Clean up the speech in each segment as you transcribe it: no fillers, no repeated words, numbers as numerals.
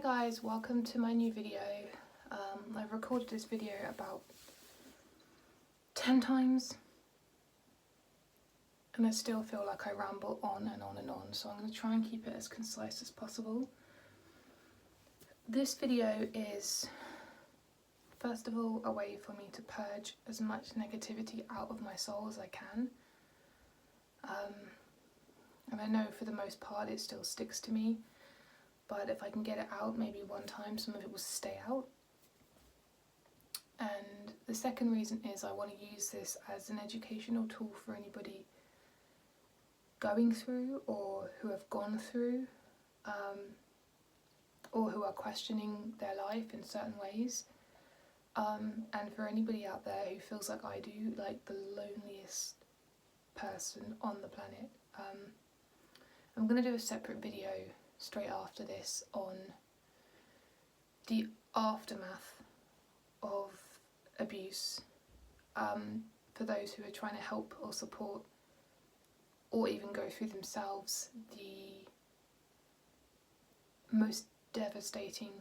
Hi guys, welcome to my new video. I've recorded this video about 10 times and I still feel like I ramble on and on and on, so I'm going to try and keep it as concise as possible. This video is first of all a way for me to purge as much negativity out of my soul as I can. And I know for the most part it still sticks to me. But if I can get it out maybe one time, some of it will stay out. And the second reason is I want to use this as an educational tool for anybody going through or who have gone through or who are questioning their life in certain ways. And for anybody out there who feels like I do, like the loneliest person on the planet. I'm going to do a separate video straight after this on the aftermath of abuse, for those who are trying to help or support or even go through themselves the most devastating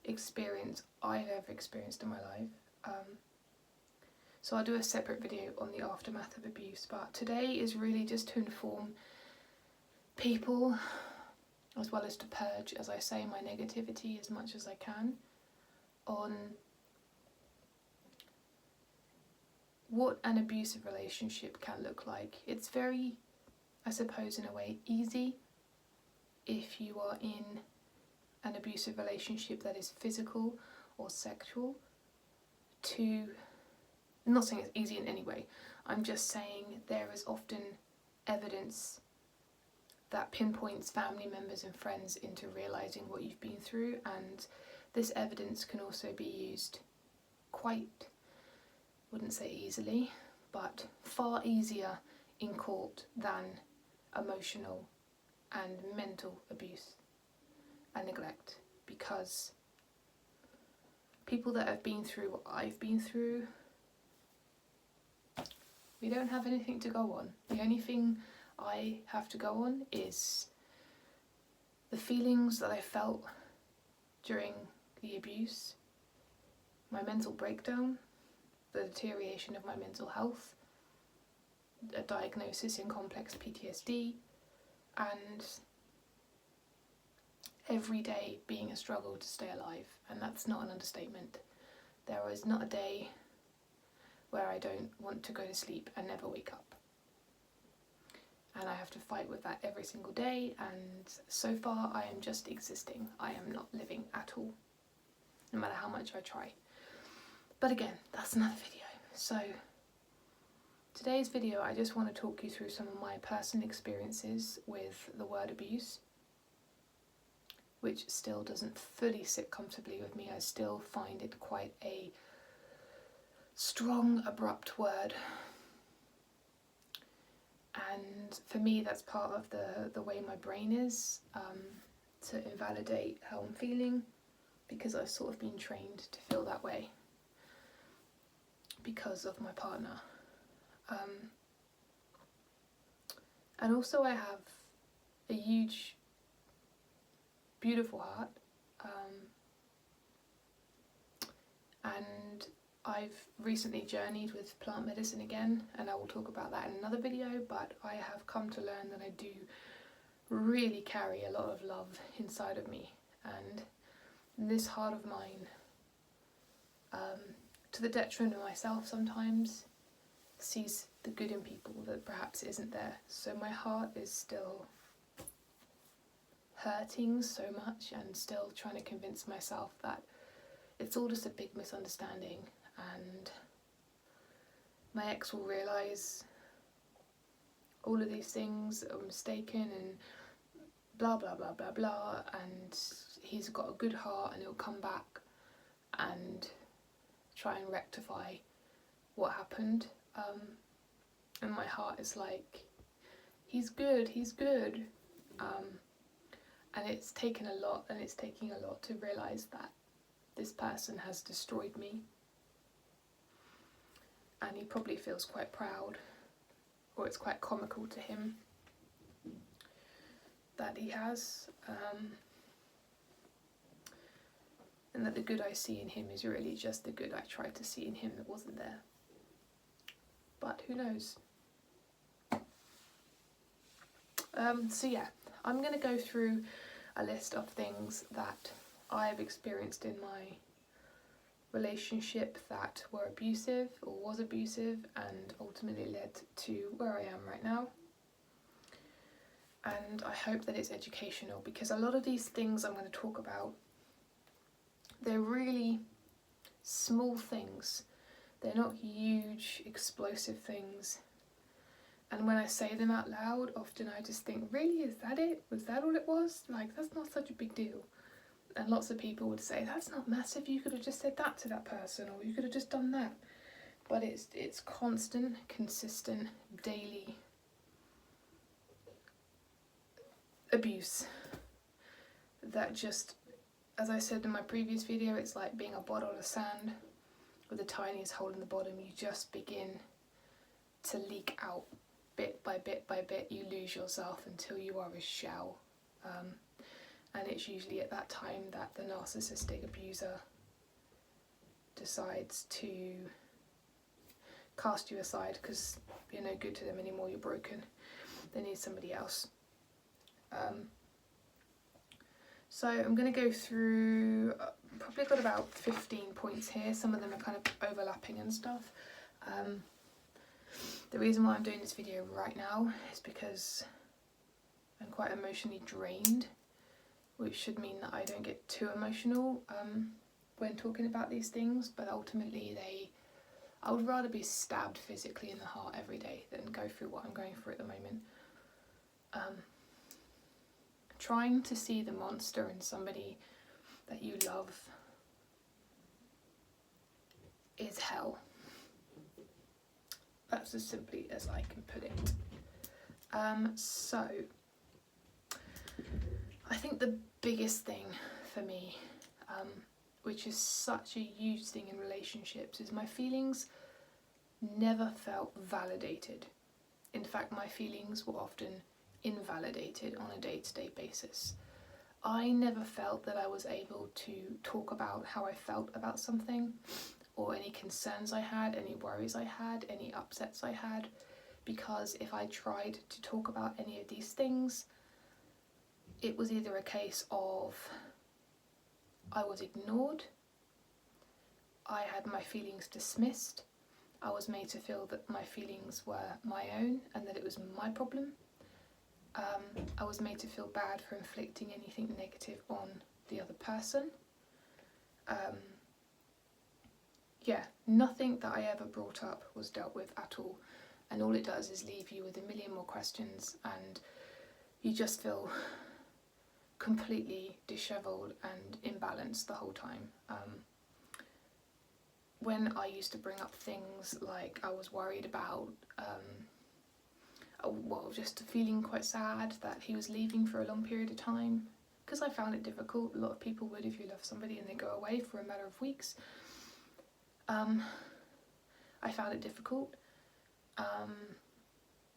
experience I've ever experienced in my life. So I'll do a separate video on the aftermath of abuse, but today is really just to inform people, as well as to purge, as I say, my negativity as much as I can, on what an abusive relationship can look like. It's very, I suppose in a way, easy if you are in an abusive relationship that is physical or sexual to, I'm not saying it's easy in any way, I'm just saying there is often evidence that pinpoints family members and friends into realising what you've been through, and this evidence can also be used quite, wouldn't say easily, but far easier in court than emotional and mental abuse and neglect, because people that have been through what I've been through, we don't have anything to go on. The only thing I have to go on is the feelings that I felt during the abuse, my mental breakdown, the deterioration of my mental health, a diagnosis in complex PTSD, and every day being a struggle to stay alive. And that's not an understatement. There is not a day where I don't want to go to sleep and never wake up. And I have to fight with that every single day, and so far I am just existing. I am not living at all, no matter how much I try. But again, that's another video. So today's video, I just want to talk you through some of my personal experiences with the word abuse, which still doesn't fully sit comfortably with me. I still find it quite a strong, abrupt word. And for me, that's part of the way my brain is, to invalidate how I'm feeling, because I've sort of been trained to feel that way because of my partner. And also I have a huge, beautiful heart, and I've recently journeyed with plant medicine again, and I will talk about that in another video, but I have come to learn that I do really carry a lot of love inside of me, and this heart of mine, to the detriment of myself sometimes, sees the good in people that perhaps isn't there. So my heart is still hurting so much and still trying to convince myself that it's all just a big misunderstanding, and my ex will realise all of these things are mistaken and blah blah blah blah blah, and he's got a good heart and he'll come back and try and rectify what happened. And my heart is like, he's good, and it's taken a lot, and it's taking a lot to realise that this person has destroyed me. And he probably feels quite proud, or it's quite comical to him that he has. and that the good I see in him is really just the good I tried to see in him that wasn't there. But who knows? So yeah, I'm going to go through a list of things that I've experienced in my relationship that were abusive or was abusive and ultimately led to where I am right now. And I hope that it's educational, because a lot of these things I'm going to talk about, they're really small things. They're not huge, explosive things. And when I say them out loud, often I just think, really, is that it? Was that all it was? Like, that's not such a big deal. And lots of people would say, that's not massive, you could have just said that to that person, or you could have just done that. But it's constant, consistent, daily abuse that just, as I said in my previous video, it's like being a bottle of sand with the tiniest hole in the bottom. You just begin to leak out bit by bit by bit. You lose yourself until you are a shell. And it's usually at that time that the narcissistic abuser decides to cast you aside because you're no good to them anymore, you're broken. They need somebody else. So I'm going to go through, probably got about 15 points here. Some of them are kind of overlapping and stuff. The reason why I'm doing this video right now is because I'm quite emotionally drained, which should mean that I don't get too emotional when talking about these things, but ultimately I would rather be stabbed physically in the heart every day than go through what I'm going through at the moment. Trying to see the monster in somebody that you love is hell. That's as simply as I can put it. So I think the biggest thing for me, which is such a huge thing in relationships, is my feelings never felt validated. In fact, my feelings were often invalidated on a day-to-day basis. I never felt that I was able to talk about how I felt about something, or any concerns I had, any worries I had, any upsets I had, because if I tried to talk about any of these things, it was either a case of I was ignored, I had my feelings dismissed, I was made to feel that my feelings were my own and that it was my problem. I was made to feel bad for inflicting anything negative on the other person. Yeah, nothing that I ever brought up was dealt with at all, and all it does is leave you with a million more questions, and you just feel completely dishevelled and imbalanced the whole time. When I used to bring up things like I was worried about, just feeling quite sad that he was leaving for a long period of time, because I found it difficult. A lot of people would if you love somebody and they go away for a matter of weeks. I found it difficult.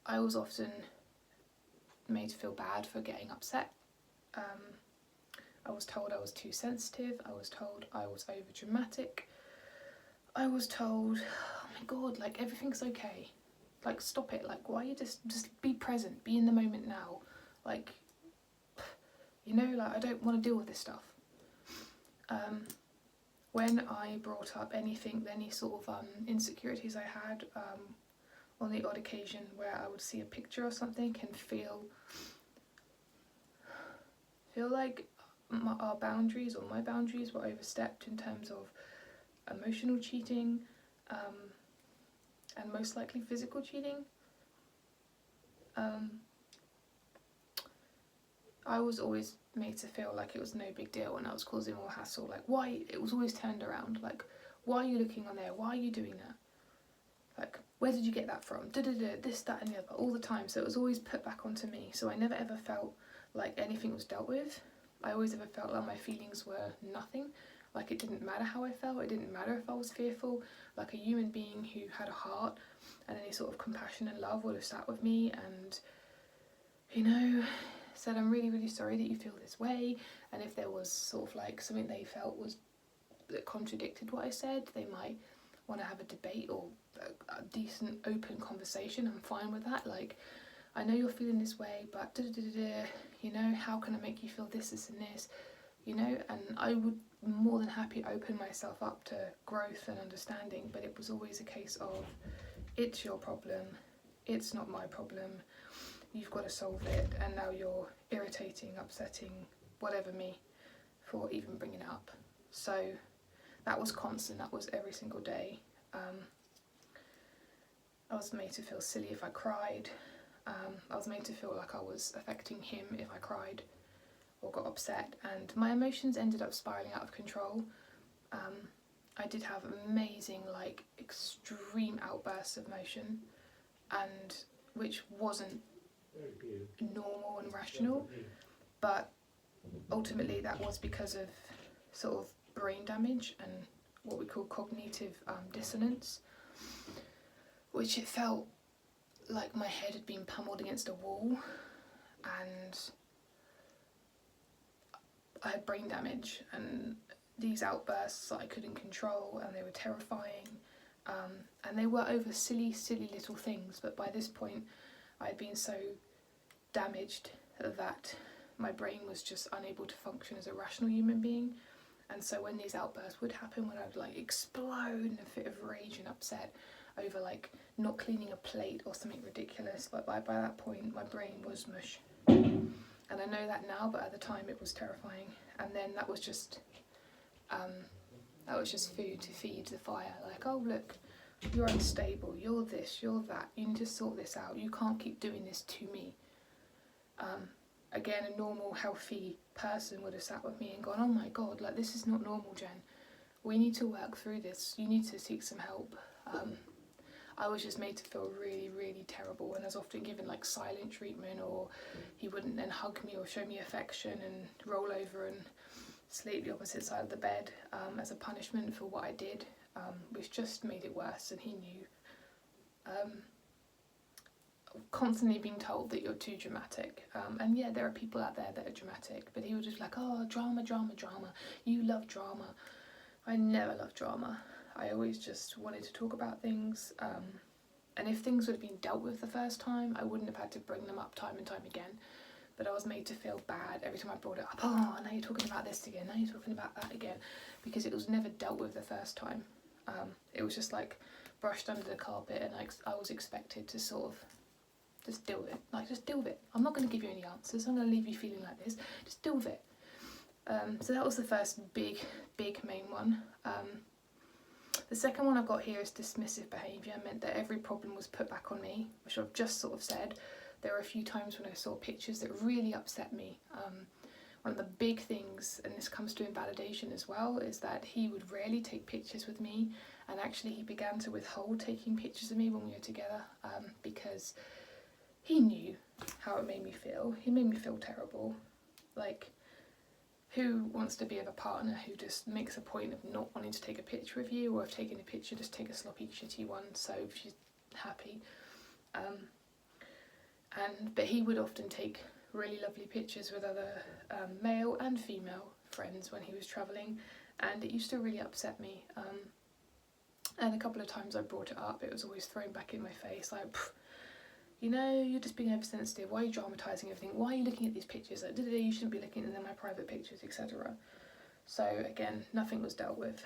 I was often made to feel bad for getting upset. I was told I was too sensitive. I was told I was over dramatic. I was told, oh my god, like everything's okay. Like stop it. Like why you just be present, be in the moment now. Like, you know, like I don't want to deal with this stuff. When I brought up anything, any sort of insecurities I had, on the odd occasion where I would see a picture or something and feel like our boundaries or my boundaries were overstepped in terms of emotional cheating, and most likely physical cheating. I was always made to feel like it was no big deal and I was causing more hassle. Like why, it was always turned around. Like, why are you looking on there? Why are you doing that? Like, where did you get that from? This, that and the other, all the time. So it was always put back onto me. So I never ever felt like anything was dealt with. I always ever felt like my feelings were nothing. Like it didn't matter how I felt. It didn't matter if I was fearful. Like a human being who had a heart and any sort of compassion and love would have sat with me and, you know, said, I'm really, really sorry that you feel this way. And if there was sort of like something they felt was that contradicted what I said. They might want to have a debate or a decent open conversation. I'm fine with that. Like, I know you're feeling this way, but you know, how can I make you feel this, this and this, you know? And I would more than happy open myself up to growth and understanding, but it was always a case of, it's your problem, it's not my problem, you've got to solve it, and now you're irritating, upsetting, whatever me for even bringing it up. So that was constant, that was every single day. I was made to feel silly if I cried. I was made to feel like I was affecting him if I cried or got upset, and my emotions ended up spiraling out of control. I did have amazing, like, extreme outbursts of emotion, and which wasn't normal and rational, but ultimately that was because of sort of brain damage and what we call cognitive dissonance, which it felt like my head had been pummeled against a wall, and I had brain damage, and these outbursts that I couldn't control, and they were terrifying, and they were over silly little things. But by this point I had been so damaged that my brain was just unable to function as a rational human being. And so when these outbursts would happen, when I would like explode in a fit of rage and upset over like not cleaning a plate or something ridiculous, but by that point my brain was mush. And I know that now, but at the time it was terrifying. And then that was just food to feed the fire. Like, oh look, you're unstable, you're this, you're that, you need to sort this out, you can't keep doing this to me. Again, a normal, healthy person would have sat with me and gone, oh my god, like, this is not normal, Jen. We need to work through this. You need to seek some help. I was just made to feel really terrible, and I was often given like silent treatment, or he wouldn't then hug me or show me affection and roll over and sleep the opposite side of the bed as a punishment for what I did, which just made it worse, and he knew. Constantly being told that you're too dramatic, and yeah, there are people out there that are dramatic, but he was just like, oh, drama, you love drama. I never loved drama. I always just wanted to talk about things, and if things would have been dealt with the first time, I wouldn't have had to bring them up time and time again. But I was made to feel bad every time I brought it up. Oh, now you're talking about this again, now you're talking about that again, because it was never dealt with the first time. It was just like brushed under the carpet, and I was expected to sort of just deal with it. Like, just deal with it. I'm not going to give you any answers. I'm going to leave you feeling like this. Just deal with it. So that was the first big main one. The second one I've got here is dismissive behaviour. Meant that every problem was put back on me, which I've just sort of said. There were a few times when I saw pictures that really upset me. One of the big things, and this comes to invalidation as well, is that he would rarely take pictures with me, and actually he began to withhold taking pictures of me when we were together, because he knew how it made me feel. He made me feel terrible. Like, who wants to be with a partner who just makes a point of not wanting to take a picture of you, or if taking a picture, just take a sloppy, shitty one so she's happy. But he would often take really lovely pictures with other male and female friends when he was travelling, and it used to really upset me. And a couple of times I brought it up, it was always thrown back in my face, like, you know, you're just being oversensitive, why are you dramatising everything, why are you looking at these pictures, like, you shouldn't be looking at them, my private pictures, etc. So again, nothing was dealt with.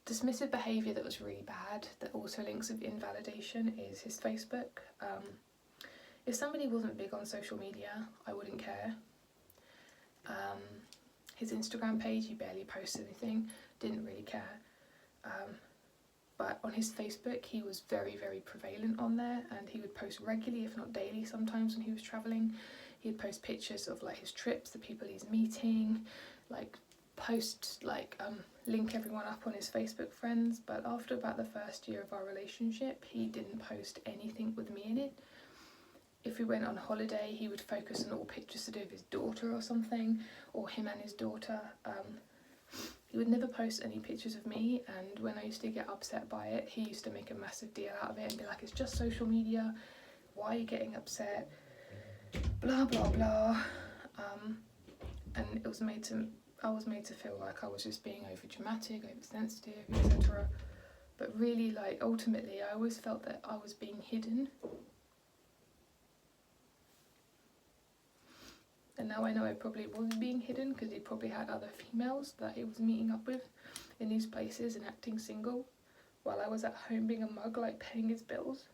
Dismissive behaviour that was really bad, that also links with invalidation, is his Facebook. If somebody wasn't big on social media, I wouldn't care. His Instagram page, he barely posts anything, didn't really care. But on his Facebook, he was very prevalent on there, and he would post regularly, if not daily sometimes when he was travelling. He'd post pictures of like his trips, the people he's meeting, like post, like link everyone up on his Facebook friends. But after about the first year of our relationship, he didn't post anything with me in it. If we went on holiday, he would focus on all pictures to do with his daughter or something, or him and his daughter. He would never post any pictures of me, and when I used to get upset by it, he used to make a massive deal out of it and be like, it's just social media, why are you getting upset, blah blah blah. And it was made to I was made to feel like I was just being over dramatic, oversensitive, etc. But really, like, ultimately, I always felt that I was being hidden. And now I know I probably was being hidden, because he probably had other females that he was meeting up with in these places and acting single, while I was at home being a mug, like paying his bills.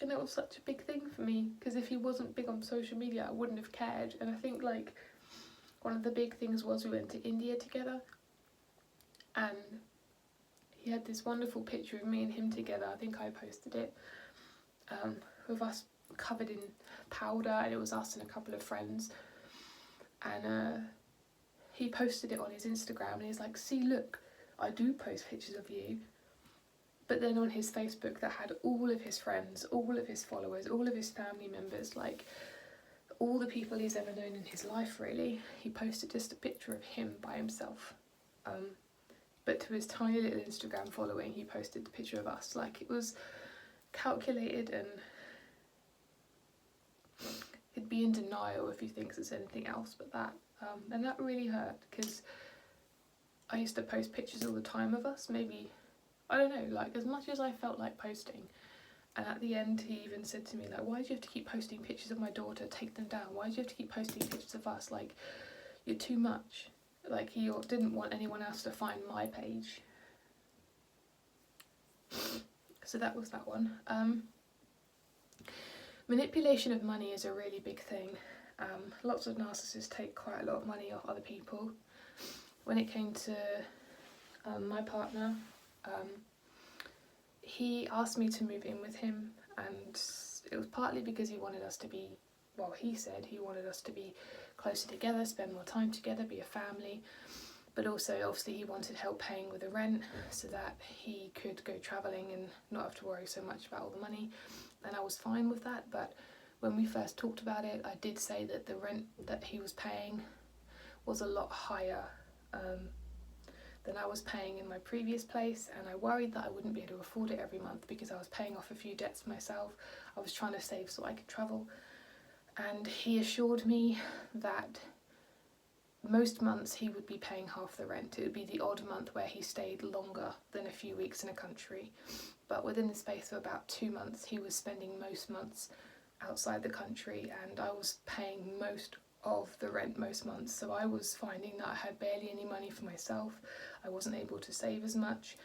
And it was such a big thing for me, because if he wasn't big on social media, I wouldn't have cared. And I think, like, one of the big things was we went to India together, and he had this wonderful picture of me and him together. I think I posted it, with us covered in powder, and it was us and a couple of friends. And he posted it on his Instagram, and he's like, see, look, I do post pictures of you. But then on his Facebook, that had all of his friends, all of his followers, all of his family members, like all the people he's ever known in his life, really. He posted just a picture of him by himself. But to his tiny little Instagram following, he posted the picture of us. Like, it was calculated, and he'd be in denial if he thinks it's anything else but that. And that really hurt, because I used to post pictures all the time of us, maybe, I don't know, like, as much as I felt like posting. And at the end, he even said to me, like, why do you have to keep posting pictures of my daughter? Take them down. Why do you have to keep posting pictures of us? Like, you're too much. Like, he didn't want anyone else to find my page. So that was that one. Manipulation of money is a really big thing. Lots of narcissists take quite a lot of money off other people. When it came to my partner, he asked me to move in with him, and it was partly because he wanted us to be, well, he said he wanted us to be closer together, spend more time together, be a family, but also obviously he wanted help paying with the rent so that he could go travelling and not have to worry so much about all the money. And I was fine with that, but when we first talked about it, I did say that the rent that he was paying was a lot higher than I was paying in my previous place, and I worried that I wouldn't be able to afford it every month because I was paying off a few debts myself. I was trying to save so I could travel, and he assured me that most months he would be paying half the rent. It would be the odd month where he stayed longer than a few weeks in a country, but within the space of about 2 months he was spending most months outside the country, and I was paying most of the rent most months. So I was finding that I had barely any money for myself. I wasn't able to save as much,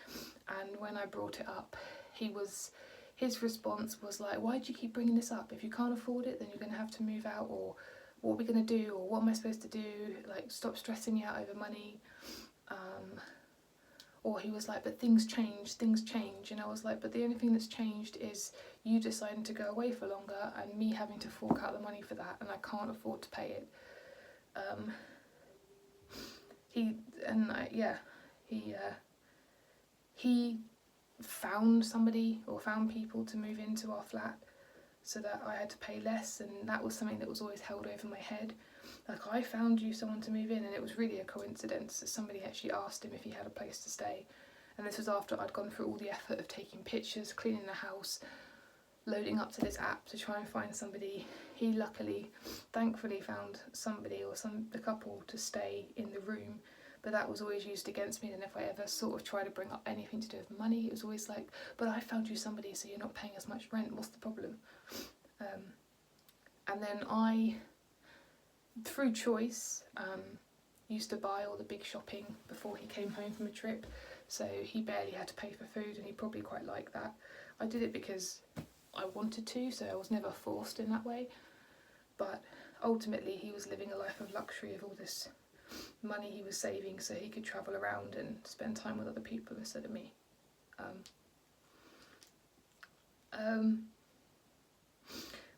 and when I brought it up, his response was like, why do you keep bringing this up? If you can't afford it, then you're going to have to move out, or what are we going to do, or what am I supposed to do? Like, stop stressing me out over money. Or he was like, but things change, and I was like, but the only thing that's changed is you deciding to go away for longer and me having to fork out the money for that, and I can't afford to pay it. He found somebody, or found people to move into our flat so that I had to pay less, and that was something that was always held over my head. Like, I found you someone to move in, and it was really a coincidence that somebody actually asked him if he had a place to stay. And this was after I'd gone through all the effort of taking pictures, cleaning the house, loading up to this app to try and find somebody. He luckily, thankfully, found somebody, or the couple, to stay in the room, but that was always used against me. And if I ever sort of tried to bring up anything to do with money, it was always like, but I found you somebody so you're not paying as much rent, what's the problem? And then I, through choice, used to buy all the big shopping before he came home from a trip, so he barely had to pay for food, and he probably quite liked that. I did it because I wanted to, so I was never forced in that way, but ultimately he was living a life of luxury of all this money he was saving so he could travel around and spend time with other people instead of me.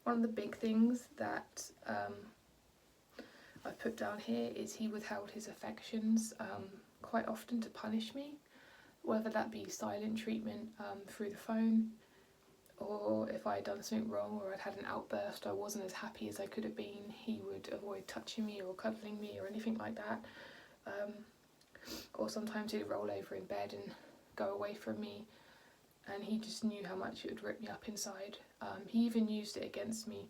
One of the big things that I've put down here is he withheld his affections quite often to punish me, whether that be silent treatment through the phone, or if I had done something wrong or I'd had an outburst, I wasn't as happy as I could have been, he would avoid touching me or cuddling me or anything like that. Or sometimes he'd roll over in bed and go away from me, and he just knew how much it would rip me up inside. He even used it against me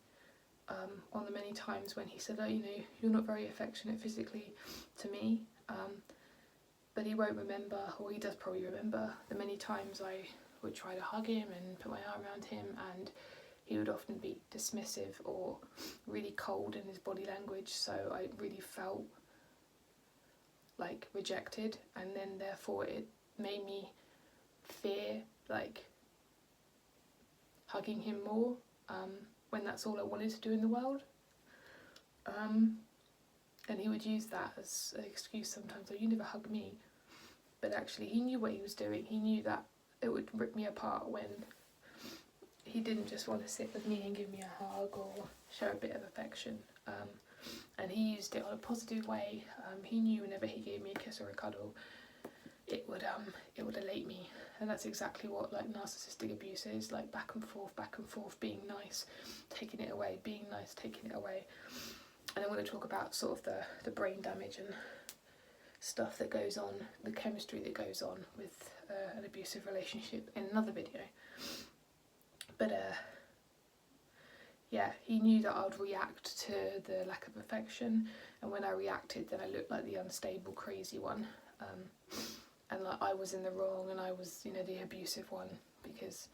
on the many times when he said, oh, you know, you're not very affectionate physically to me, but he won't remember, or he does probably remember, the many times I would try to hug him and put my arm around him, and he would often be dismissive or really cold in his body language, so I really felt like rejected, and then therefore it made me fear like hugging him more, when that's all I wanted to do in the world. And he would use that as an excuse sometimes, oh, you never hug me. But actually he knew what he was doing. He knew that it would rip me apart when he didn't just want to sit with me and give me a hug or show a bit of affection. And he used it on a positive way. He knew whenever he gave me a kiss or a cuddle, it would elate me. And that's exactly what like narcissistic abuse is, like back and forth, being nice, taking it away, being nice, taking it away. And I'm going to talk about sort of the brain damage and stuff that goes on, the chemistry that goes on with an abusive relationship in another video. But yeah, he knew that I would react to the lack of affection, and when I reacted then I looked like the unstable crazy one, and like I was in the wrong and I was, you know, the abusive one, because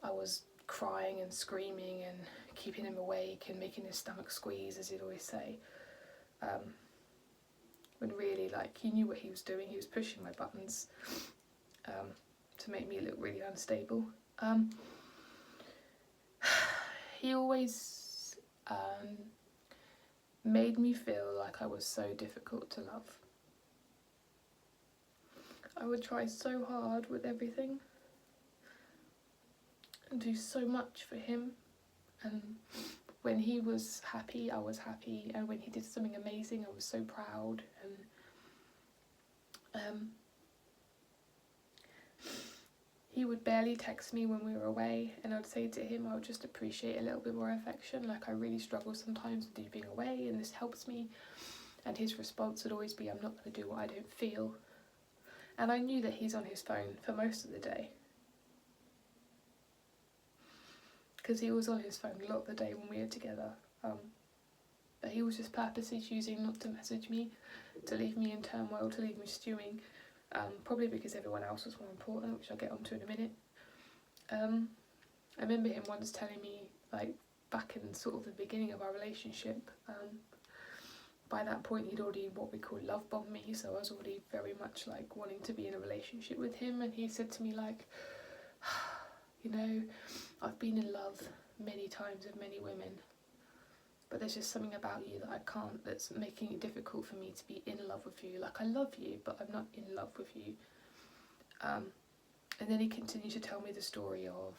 I was crying and screaming and keeping him awake and making his stomach squeeze, as he'd always say, when really like he knew what he was doing. He was pushing my buttons to make me look really unstable. He always made me feel like I was so difficult to love. I would try so hard with everything and do so much for him, and when he was happy I was happy, and when he did something amazing I was so proud. And he would barely text me when we were away, and I'd say to him I would just appreciate a little bit more affection, like I really struggle sometimes with you being away and this helps me, and his response would always be, I'm not going to do what I don't feel. And I knew that he's on his phone for most of the day, because he was on his phone a lot of the day when we were together, but he was just purposely choosing not to message me, to leave me in turmoil, to leave me stewing, probably because everyone else was more important, which I'll get onto in a minute. I remember him once telling me, like back in sort of the beginning of our relationship, by that point he'd already what we call love bombed me, so I was already very much like wanting to be in a relationship with him, and he said to me like, you know, I've been in love many times with many women, but there's just something about you that I can't, that's making it difficult for me to be in love with you. Like I love you, but I'm not in love with you. And then he continued to tell me the story of,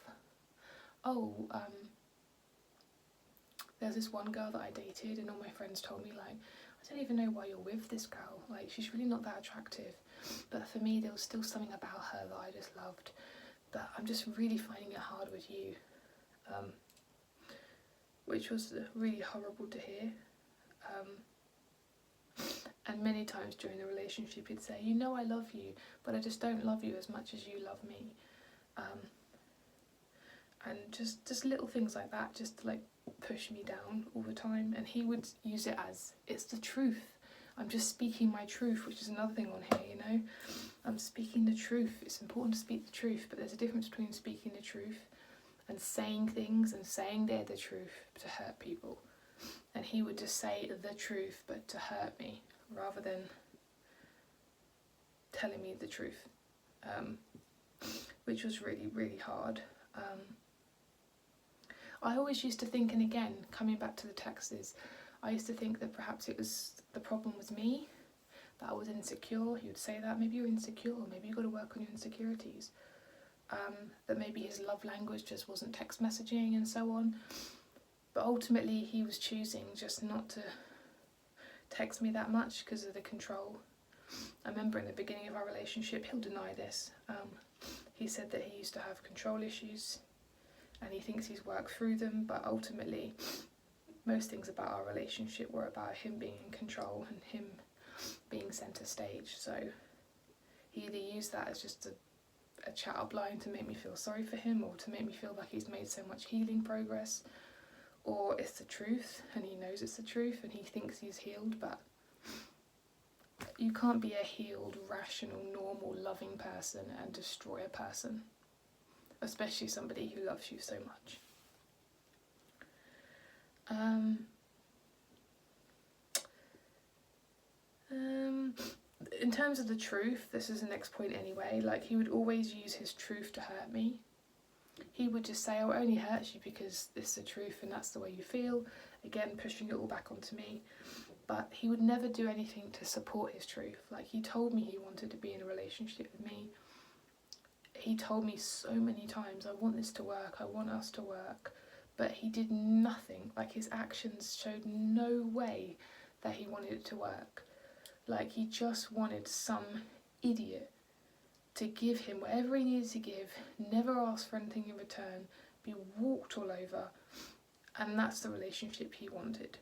there's this one girl that I dated, and all my friends told me like, I don't even know why you're with this girl, like she's really not that attractive, but for me there was still something about her that I just loved, but I'm just really finding it hard with you, which was really horrible to hear. And many times during the relationship he'd say, you know I love you, but I just don't love you as much as you love me. And just little things like that, just to like push me down all the time. And he would use it as, it's the truth, I'm just speaking my truth, which is another thing on here, you know, I'm speaking the truth. It's important to speak the truth, but there's a difference between speaking the truth and saying things and saying they're the truth to hurt people. And he would just say the truth but to hurt me, rather than telling me the truth, which was really, really hard. I always used to think, and again, coming back to the texts, I used to think that perhaps it was, the problem was me, that I was insecure. He would say that, maybe you're insecure, maybe you've got to work on your insecurities. That maybe his love language just wasn't text messaging and so on. But ultimately he was choosing just not to text me that much because of the control. I remember in the beginning of our relationship, he'll deny this, he said that he used to have control issues and he thinks he's worked through them, but ultimately most things about our relationship were about him being in control and him being centre stage. So he either used that as just a chat up line to make me feel sorry for him, or to make me feel like he's made so much healing progress, or it's the truth and he knows it's the truth and he thinks he's healed. But you can't be a healed, rational, normal, loving person and destroy a person, especially somebody who loves you so much. In terms of the truth, this is the next point anyway, like he would always use his truth to hurt me. He would just say, oh, it only hurts you because it's the truth and that's the way you feel. Again, pushing it all back onto me. But he would never do anything to support his truth. Like, he told me he wanted to be in a relationship with me. He told me so many times, I want this to work, I want us to work. But he did nothing. Like, his actions showed no way that he wanted it to work. Like, he just wanted some idiot to give him whatever he needed to give, never ask for anything in return, be walked all over, and that's the relationship he wanted.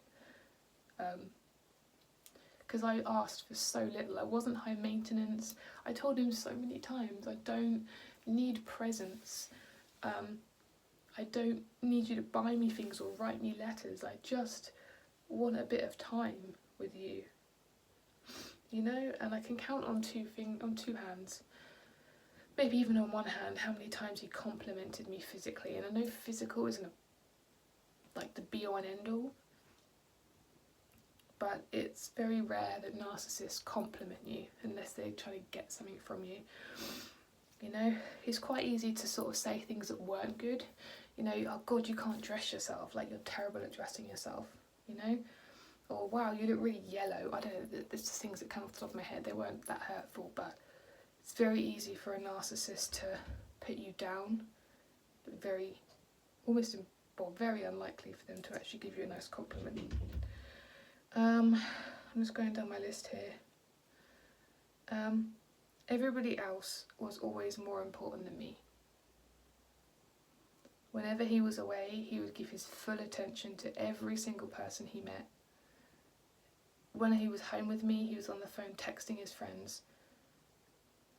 Because I asked for so little. I wasn't high maintenance. I told him so many times, I don't need presents. I don't need you to buy me things or write me letters. I just want a bit of time with you. You know, and I can count on two hands, maybe even on one hand, how many times he complimented me physically. And I know physical isn't like the be all and end all, but it's very rare that narcissists compliment you unless they're trying to get something from you. You know, it's quite easy to sort of say things that weren't good. You know, oh God, you can't dress yourself, like you're terrible at dressing yourself, you know? Or wow, you look really yellow. I don't know, there's just things that come off the top of my head. They weren't that hurtful, but it's very easy for a narcissist to put you down, but very unlikely for them to actually give you a nice compliment. I'm just going down my list here. Everybody else was always more important than me. Whenever he was away, he would give his full attention to every single person he met. When he was home with me, he was on the phone texting his friends.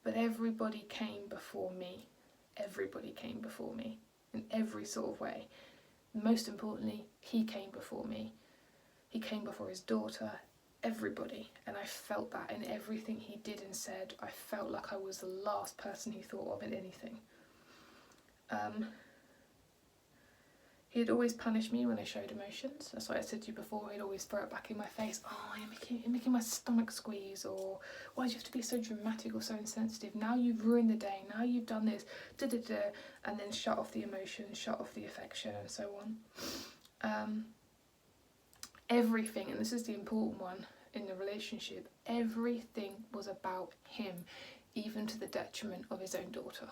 But everybody came before me. Everybody came before me in every sort of way. Most importantly, he came before me. He came before his daughter, everybody. And I felt that in everything he did and said. I felt like I was the last person he thought of in anything. He'd always punish me when I showed emotions. That's what I said to you before. He'd always throw it back in my face. Oh, you're making my stomach squeeze. Or why do you have to be so dramatic or so insensitive? Now you've ruined the day. Now you've done this. And then shut off the emotion, shut off the affection, and so on. Everything, and this is the important one in the relationship, everything was about him, even to the detriment of his own daughter.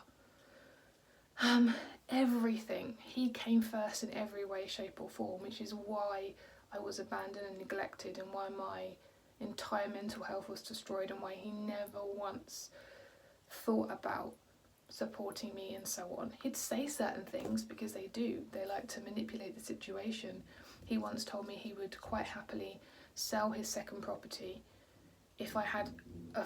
Everything. He came first in every way, shape or form, which is why I was abandoned and neglected, and why my entire mental health was destroyed, and why he never once thought about supporting me and so on. He'd say certain things because they do. They like to manipulate the situation. He once told me he would quite happily sell his second property if I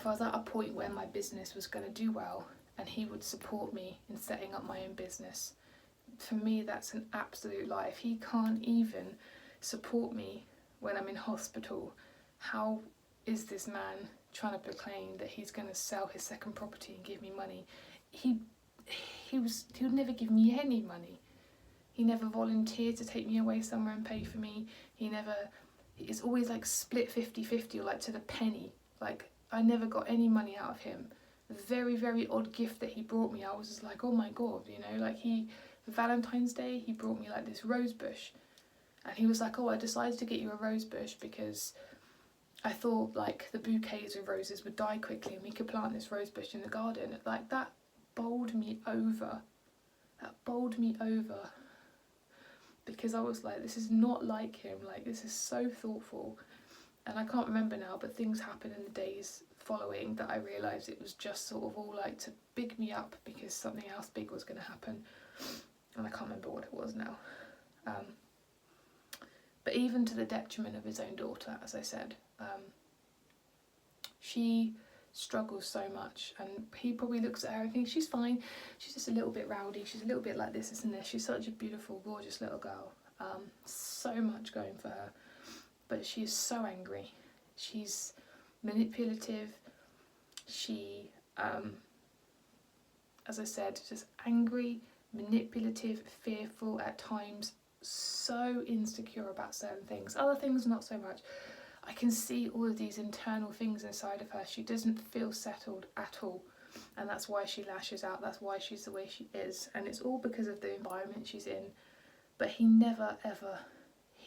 was at a point where my business was going to do well, and he would support me in setting up my own business. For me, that's an absolute lie. If he can't even support me when I'm in hospital, how is this man trying to proclaim that he's going to sell his second property and give me money? He would never give me any money. He never volunteered to take me away somewhere and pay for me. It's always like split 50-50 or like to the penny. Like, I never got any money out of him. A very, very odd gift that he brought me, I was just like, oh my God, you know, like for Valentine's Day, he brought me like this rose bush. And he was like, oh, I decided to get you a rose bush because I thought like the bouquets of roses would die quickly and we could plant this rose bush in the garden. Like, that bowled me over. Because I was like, this is not like him. Like, this is so thoughtful. And I can't remember now, but things happened in the days following that I realised it was just sort of all like to big me up because something else big was going to happen. And I can't remember what it was now. But even to the detriment of his own daughter, as I said, she struggles so much, and he probably looks at her and thinks she's fine, she's just a little bit rowdy, she's a little bit like this and this, she's such a beautiful, gorgeous little girl, so much going for her, but she is so angry, she's manipulative, she, as I said, just angry, manipulative, fearful at times, so insecure about certain things, other things not so much. I can see all of these internal things inside of her. She doesn't feel settled at all, and that's why she lashes out, that's why she's the way she is, and it's all because of the environment she's in. But he never ever,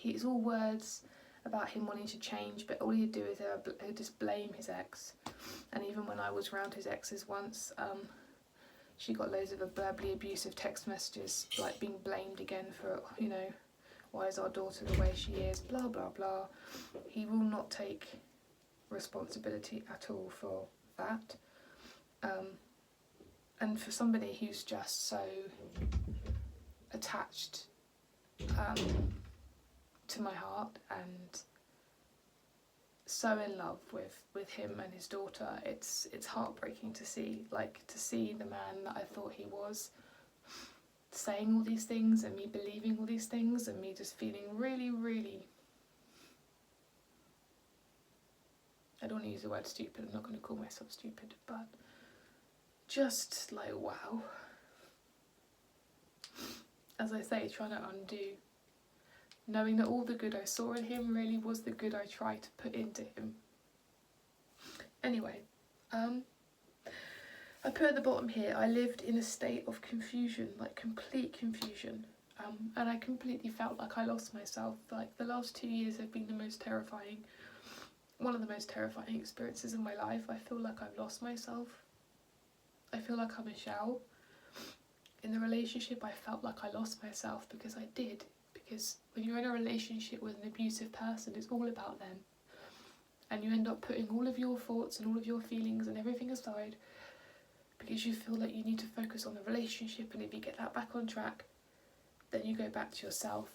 it's all words about him wanting to change, but all he'd do is just blame his ex. And even when I was around his exes once, she got loads of verbally abusive text messages, like being blamed again for, you know, why is our daughter the way she is, blah blah blah. He will not take responsibility at all for that. And for somebody who's just so attached to my heart and so in love with him and his daughter, it's heartbreaking to see, like, to see the man that I thought he was saying all these things and me believing all these things and me just feeling really, really, I don't want to use the word stupid, I'm not going to call myself stupid, but just like, wow. As I say, trying to undo, knowing that all the good I saw in him really was the good I tried to put into him. Anyway, I put at the bottom here, I lived in a state of confusion, like complete confusion, and I completely felt like I lost myself. Like the last 2 years have been the most terrifying, one of the most terrifying experiences in my life. I feel like I've lost myself. I feel like I'm a shell. In the relationship, I felt like I lost myself because I did. Because when you're in a relationship with an abusive person, it's all about them. And you end up putting all of your thoughts and all of your feelings and everything aside because you feel like you need to focus on the relationship, and if you get that back on track, then you go back to yourself.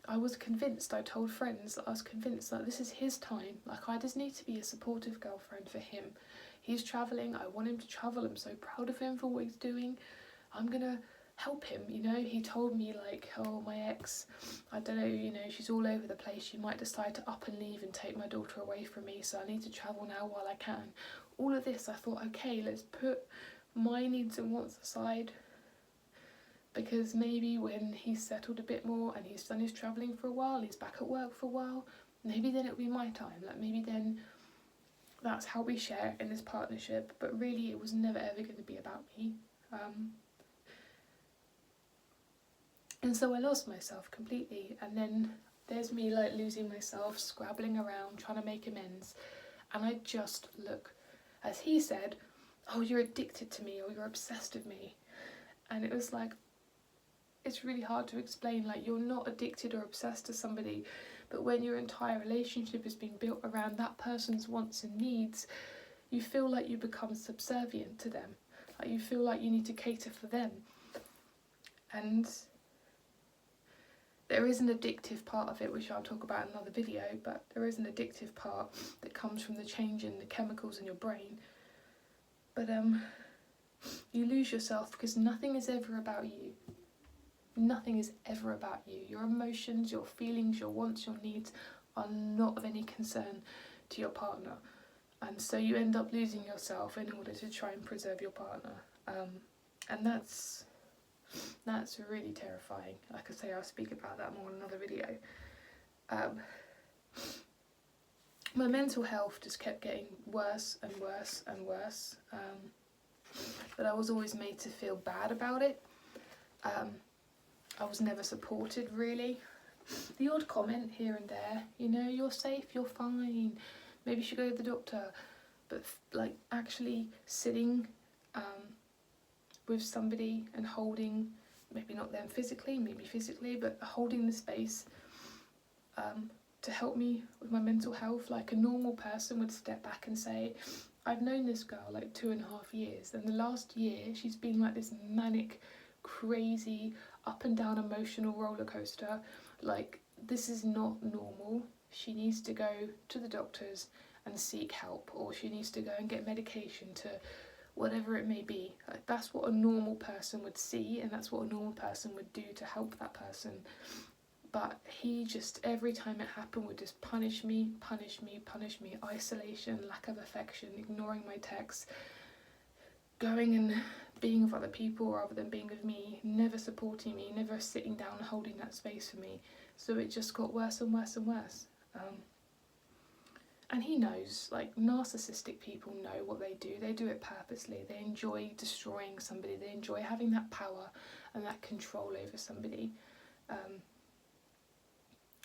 I was convinced, I told friends that I was convinced that this is his time. Like, I just need to be a supportive girlfriend for him. He's travelling, I want him to travel, I'm so proud of him for what he's doing. I'm gonna help him, you know. He told me, like, oh, my ex, I don't know, you know, she's all over the place, she might decide to up and leave and take my daughter away from me, so I need to travel now while I can. All of this, I thought, okay, let's put my needs and wants aside, because maybe when he's settled a bit more and he's done his travelling for a while, he's back at work for a while, maybe then it'll be my time, like maybe then that's how we share in this partnership. But really it was never ever going to be about me. And so I lost myself completely, and then there's me like losing myself, scrabbling around, trying to make amends, and I just look, as he said, oh, you're addicted to me, or you're obsessed with me. And it was like, it's really hard to explain, like, you're not addicted or obsessed to somebody, but when your entire relationship is being built around that person's wants and needs, you feel like you become subservient to them, like you feel like you need to cater for them. And there is an addictive part of it, which I'll talk about in another video, but there is an addictive part that comes from the change in the chemicals in your brain. But you lose yourself because nothing is ever about you. Nothing is ever about you. Your emotions, your feelings, your wants, your needs are not of any concern to your partner. And so you end up losing yourself in order to try and preserve your partner. And that's really terrifying. Like I say, I'll speak about that more in another video. My mental health just kept getting worse and worse and worse. But I was always made to feel bad about it. I was never supported, really. The odd comment here and there, you know, you're safe, you're fine, maybe you should go to the doctor. But like actually sitting with somebody and holding, maybe not them physically, maybe physically, but holding the space to help me with my mental health, like a normal person would step back and say, I've known this girl like 2.5 years, and the last year she's been like this manic, crazy, up and down emotional roller coaster. Like, this is not normal. She needs to go to the doctors and seek help, or she needs to go and get medication to whatever it may be. Like, that's what a normal person would see, and that's what a normal person would do to help that person. But he just, every time it happened, would just punish me, isolation, lack of affection, ignoring my texts, going and being with other people rather than being with me, never supporting me, never sitting down and holding that space for me. So it just got worse and worse and worse. And he knows, like, narcissistic people know what they do it purposely. They enjoy destroying somebody, they enjoy having that power and that control over somebody.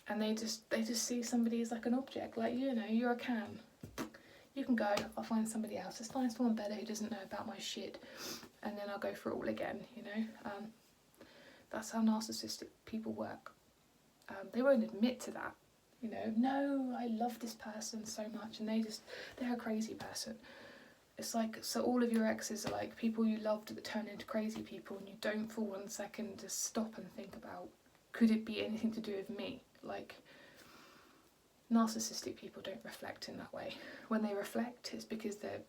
And they just see somebody as like an object, like, you know, you're a can. You can go, I'll find somebody else. Let's find someone better who doesn't know about my shit, and then I'll go for it all again, you know. That's how narcissistic people work. They won't admit to that, you know. No, I love this person so much, and they're a crazy person. It's like, so all of your exes are like people you loved that turn into crazy people, and you don't for 1 second just stop and think about, could it be anything to do with me? Like, narcissistic people don't reflect in that way. When they reflect, it's because they're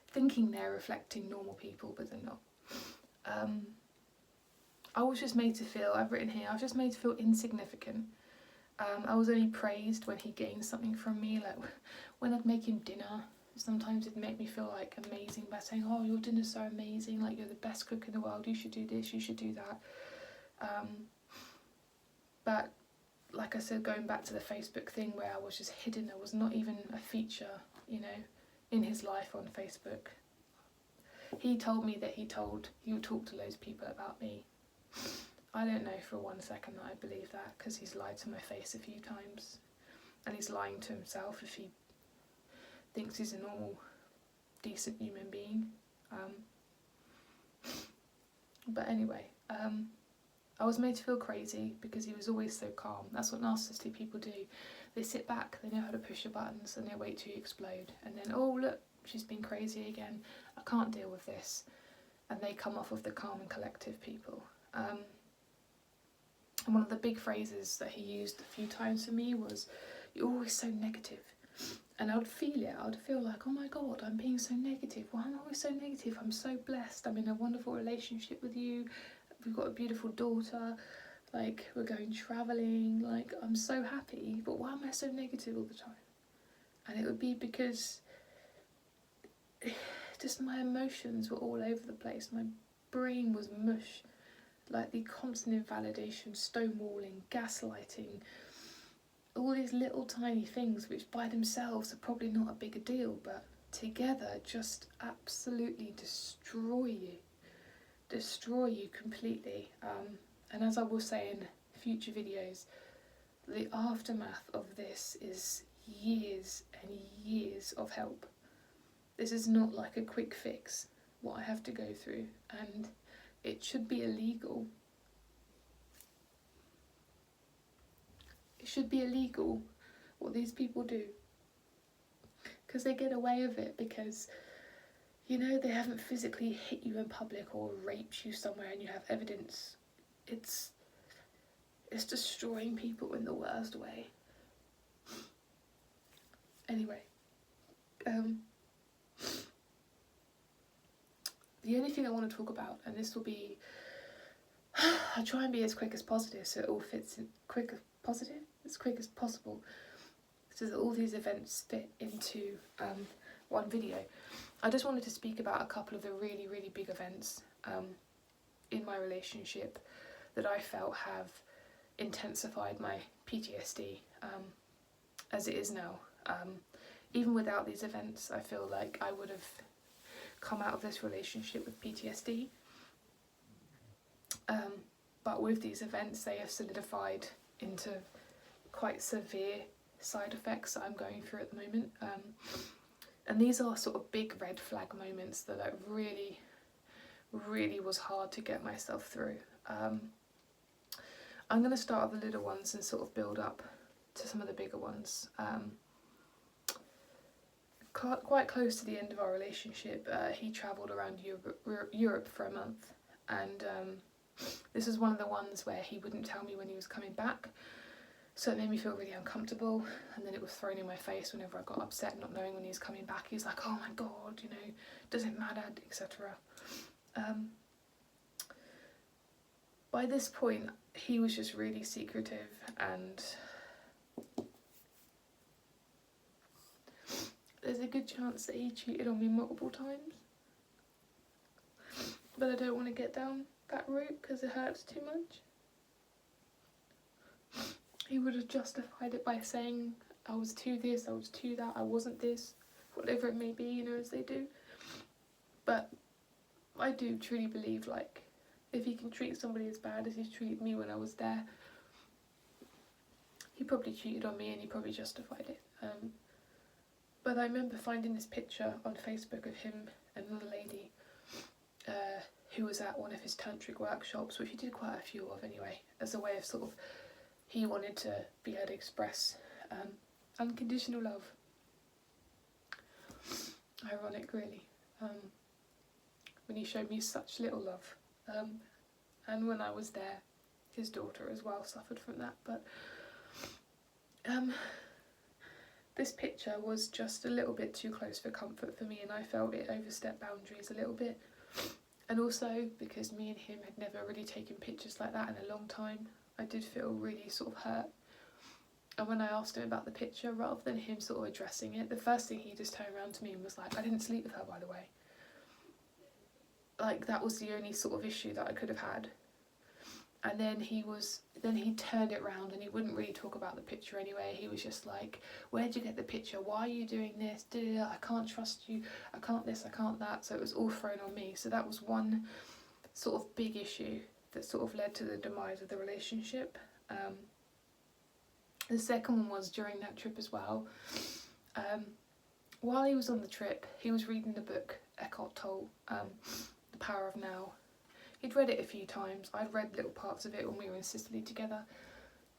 thinking they're reflecting normal people, but they're not. I was just made to feel, I've written here, I was just made to feel insignificant. I was only praised when he gained something from me, like when I'd make him dinner. Sometimes it'd make me feel like amazing by saying, oh, your dinner's so amazing, like you're the best cook in the world, you should do this, you should do that. But like I said, going back to the Facebook thing where I was just hidden, I was not even a feature, you know, in his life on Facebook. He told me that he would talk to loads of people about me. I don't know for 1 second that I believe that, because he's lied to my face a few times, and he's lying to himself if he thinks he's a normal, decent human being. But anyway, I was made to feel crazy because he was always so calm. That's what narcissistic people do. They sit back, they know how to push your buttons, and they wait till you explode. And then, oh look, she's been crazy again. I can't deal with this. And they come off of the calm and collective people. And one of the big phrases that he used a few times for me was, you're always so negative. And I would feel it. I would feel like, oh my God, I'm being so negative. Why am I always so negative? I'm so blessed. I'm in a wonderful relationship with you. We've got a beautiful daughter, like we're going travelling, like I'm so happy, but why am I so negative all the time? And it would be because just my emotions were all over the place. My brain was mush, like the constant invalidation, stonewalling, gaslighting, all these little tiny things which by themselves are probably not a big a deal, but together just absolutely destroy you completely. And as I will say in future videos, the aftermath of this is years and years of help. This is not like a quick fix, what I have to go through, and it should be illegal. It should be illegal what these people do, because they get away with it because, you know, they haven't physically hit you in public or raped you somewhere and you have evidence. It's destroying people in the worst way. Anyway, the only thing I want to talk about, and this will be, I'll try and be as quick as positive so it all fits in as quick as possible, so that all these events fit into one video. I just wanted to speak about a couple of the really, really big events in my relationship that I felt have intensified my PTSD as it is now. Even without these events, I feel like I would have come out of this relationship with PTSD. But with these events, they have solidified into quite severe side effects that I'm going through at the moment. And these are sort of big red flag moments that I really, really was hard to get myself through. I'm going to start with the little ones and sort of build up to some of the bigger ones. Quite close to the end of our relationship, he travelled around Europe for a month, and this was one of the ones where he wouldn't tell me when he was coming back. So it made me feel really uncomfortable, and then it was thrown in my face whenever I got upset, not knowing when he was coming back. He was like, oh my god, you know, doesn't matter, etc. By this point, he was just really secretive, and there's a good chance that he cheated on me multiple times. But I don't want to get down that route because it hurts too much. He would have justified it by saying I was too this, I was too that, I wasn't this, whatever it may be, you know, as they do. But I do truly believe, like, if he can treat somebody as bad as he's treated me when I was there, he probably cheated on me and he probably justified it. But I remember finding this picture on Facebook of him and another lady who was at one of his tantric workshops, which he did quite a few of anyway, as a way of sort of, he wanted to be able to express unconditional love. Ironic, really, when he showed me such little love. And when I was there, his daughter as well suffered from that. But this picture was just a little bit too close for comfort for me, and I felt it overstepped boundaries a little bit. And also because me and him had never really taken pictures like that in a long time, I did feel really sort of hurt. And when I asked him about the picture, rather than him sort of addressing it, the first thing he just turned around to me and was like, I didn't sleep with her, by the way. Like, that was the only sort of issue that I could have had. And then he turned it round and he wouldn't really talk about the picture anyway. He was just like, where'd you get the picture? Why are you doing this? I can't trust you. I can't this, I can't that. So it was all thrown on me. So that was one sort of big issue that sort of led to the demise of the relationship. The second one was during that trip as well. While he was on the trip, he was reading the book Eckhart Tolle, The Power of Now. He'd read it a few times. I'd read little parts of it when we were in Sicily together,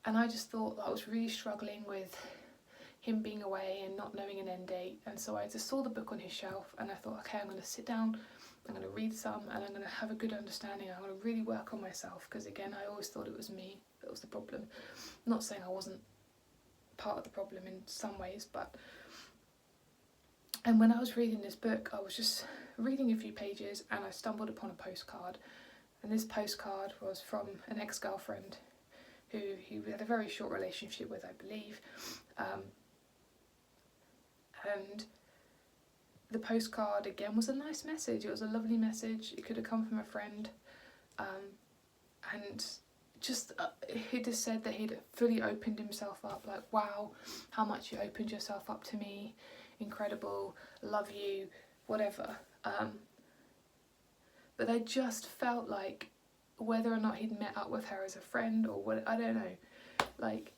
and I just thought that I was really struggling with him being away and not knowing an end date. And so I just saw the book on his shelf and I thought, okay, I'm going to sit down, I'm going to read some, and I'm going to have a good understanding. I'm going to really work on myself, because again, I always thought it was me that was the problem. I'm not saying I wasn't part of the problem in some ways, but and when I was reading this book, I was just reading a few pages and I stumbled upon a postcard. And this postcard was from an ex-girlfriend who he had a very short relationship with, I believe. And the postcard, again, was a nice message. It was a lovely message. It could have come from a friend. And just, he just said that he'd fully opened himself up. Like, wow, how much you opened yourself up to me. Incredible. Love you. Whatever. But I just felt like whether or not he'd met up with her as a friend or what, I don't know. Like,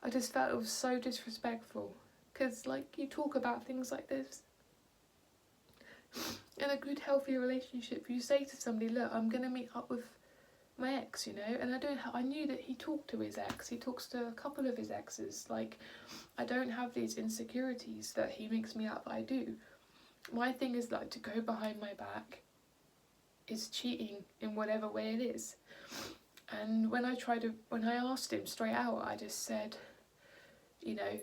I just felt it was so disrespectful. Because, like, you talk about things like this. In a good, healthy relationship, you say to somebody, look, I'm going to meet up with my ex, you know. And I knew that he talked to his ex. He talks to a couple of his exes. Like, I don't have these insecurities that he makes me out that I do. My thing is, like, to go behind my back is cheating in whatever way it is. And when I asked him straight out, I just said, you know,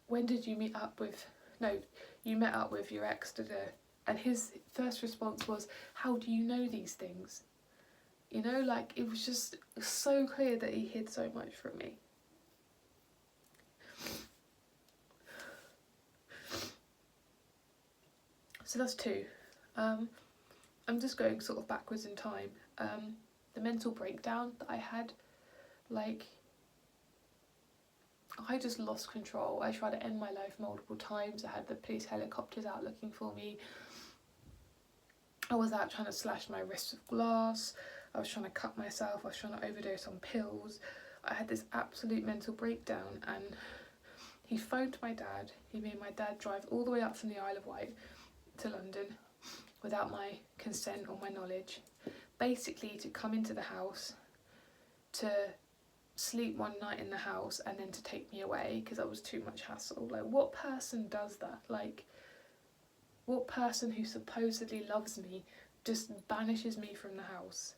when did you meet up with, no, you met up with your ex, and his first response was, how do you know these things? You know, like, it was just so clear that he hid so much from me. So that's two. I'm just going sort of backwards in time. The mental breakdown that I had, like, I just lost control. I tried to end my life multiple times. I had the police helicopters out looking for me. I was out trying to slash my wrists with glass. I was trying to cut myself. I was trying to overdose on pills. I had this absolute mental breakdown, and he phoned my dad. He made my dad drive all the way up from the Isle of Wight to London without my consent or my knowledge, basically to come into the house, to sleep one night in the house, and then to take me away because that was too much hassle. Like, what person does that? Like, what person who supposedly loves me just banishes me from the house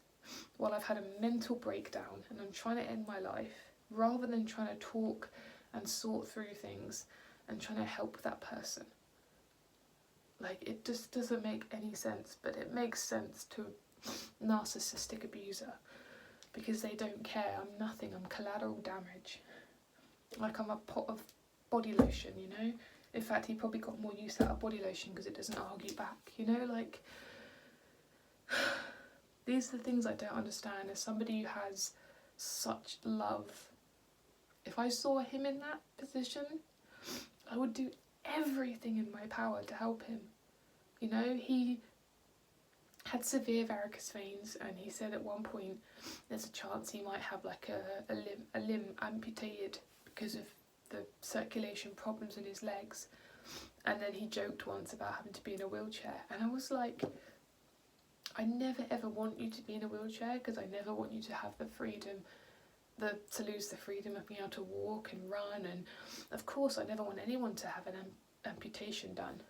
while I've had a mental breakdown and I'm trying to end my life rather than trying to talk and sort through things and trying to help that person. Like, it just doesn't make any sense, but it makes sense to a narcissistic abuser, because they don't care. I'm nothing, I'm collateral damage. Like, I'm a pot of body lotion, you know? In fact, he probably got more use out of body lotion because it doesn't argue back, you know? Like, these are the things I don't understand. As somebody who has such love, if I saw him in that position, I would do everything in my power to help him. You know, he had severe varicose veins, and he said at one point there's a chance he might have like a limb amputated because of the circulation problems in his legs. And then he joked once about having to be in a wheelchair, and I was like, I never ever want you to be in a wheelchair, because I never want you to have the freedom, to lose the freedom of being able to walk and run, and of course I never want anyone to have an amputation done.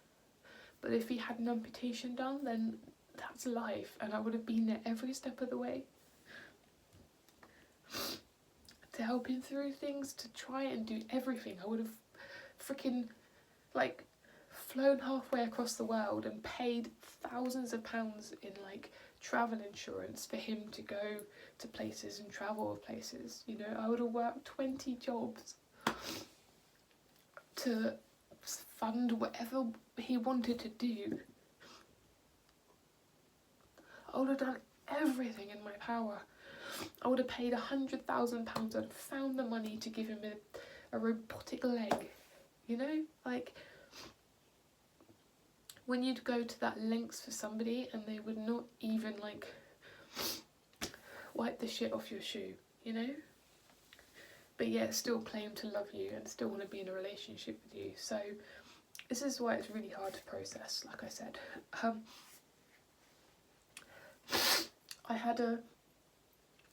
But if he had an amputation done, then that's life, and I would have been there every step of the way to help him through things, to try and do everything. I would have freaking like flown halfway across the world and paid thousands of pounds in like travel insurance for him to go to places and travel places. You know, I would have worked 20 jobs to fund whatever he wanted to do. I would have done everything in my power. I would have paid £100,000. I'd have found the money to give him a robotic leg. You know, like, when you'd go to that lengths for somebody and they would not even like wipe the shit off your shoe, you know? But yet still claim to love you and still want to be in a relationship with you. So this is why it's really hard to process, like I said.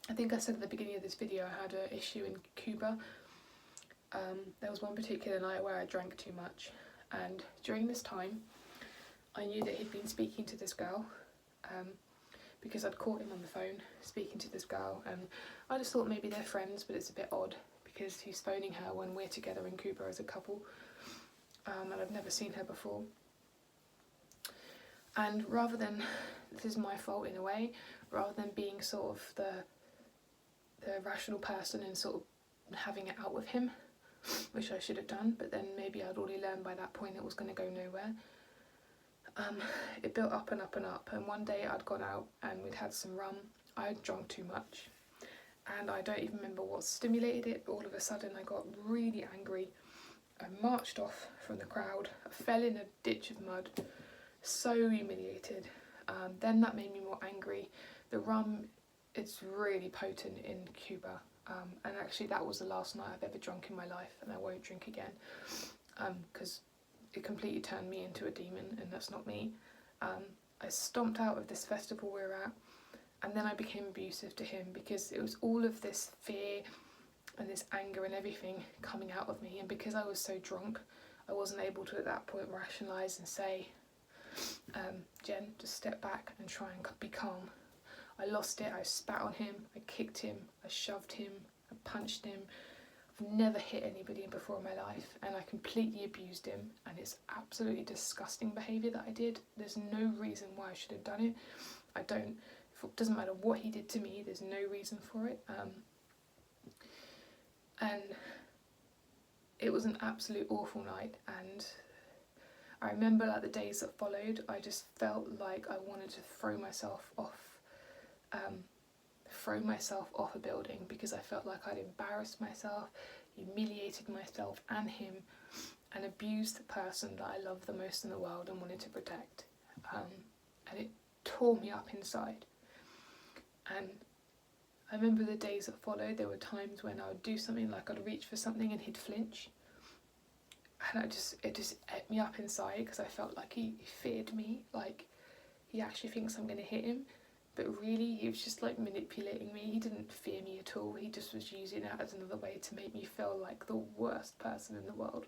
I think I said at the beginning of this video, I had an issue in Cuba. There was one particular night where I drank too much, and during this time I knew that he'd been speaking to this girl, because I'd caught him on the phone speaking to this girl, and I just thought maybe they're friends, but it's a bit odd because he's phoning her when we're together in Cuba as a couple, and I've never seen her before. And rather than, this is my fault in a way, rather than being sort of the rational person and sort of having it out with him, which I should have done, but then maybe I'd already learned by that point it was going to go nowhere. It built up and up and up, and one day I'd gone out and we'd had some rum. I had drunk too much, and I don't even remember what stimulated it, but all of a sudden I got really angry. I marched off from the crowd, I fell in a ditch of mud, so humiliated. Then that made me more angry. The rum, it's really potent in Cuba, and actually that was the last night I've ever drunk in my life, and I won't drink again, because it completely turned me into a demon, and that's not me. I stomped out of this festival we were at, and then I became abusive to him because it was all of this fear and this anger and everything coming out of me, and because I was so drunk I wasn't able to at that point rationalise and say, Jen, just step back and try and be calm. I lost it. I spat on him, I kicked him, I shoved him, I punched him. I've never hit anybody before in my life, and I completely abused him, and it's absolutely disgusting behaviour that I did. There's no reason why I should have done it. It doesn't matter what he did to me, there's no reason for it. And it was an absolute awful night, and I remember like the days that followed, I just felt like I wanted to throw myself off a building, because I felt like I'd embarrassed myself, humiliated myself and him, and abused the person that I love the most in the world and wanted to protect. And it tore me up inside. And I remember the days that followed, there were times when I would do something, like I'd reach for something and he'd flinch. And it just ate me up inside, because I felt like he feared me, like he actually thinks I'm going to hit him. But really, he was just like manipulating me. He didn't fear me at all. He just was using that as another way to make me feel like the worst person in the world.